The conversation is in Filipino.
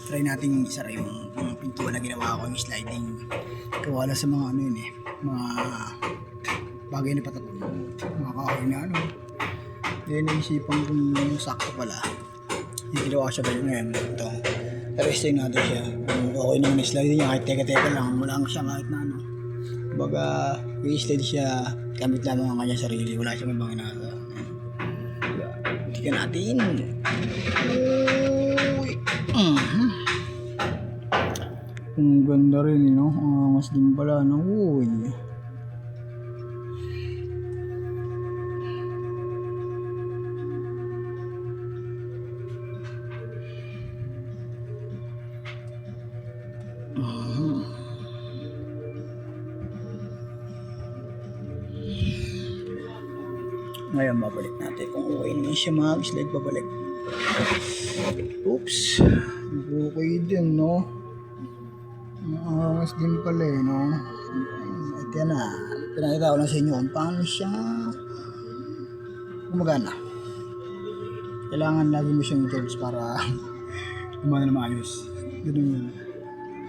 try natin isara yung pintuan na ginawa ko, yung sliding. Kawala sa mga ano yun eh, mga bagay na patapon, mga kahoy na ano. Then naisipan kong sakto pala, yung ginawa ko siya ganyan ngayon. Ito, testing natin siya. Okay naman yung sliding niya, kahit teka-teka lang, wala siya kahit na ano. Baga, i-slide siya, gamit lamang ang kanya sarili, wala siyang ibang inasa. Tingnan natin. Uy! Ang ganda rin, no? Angas din pala, no? Uy! Ngayon babalik natin kung okay naman siya mag-slide babalik. Oops, okay din, no? Angas din pala eh, no? Ito yan na, pinakita ko lang sa inyo kung paano siya gumagana. Kailangan lagi mo siyang i-charge para gumana na maayos. Ganun yun.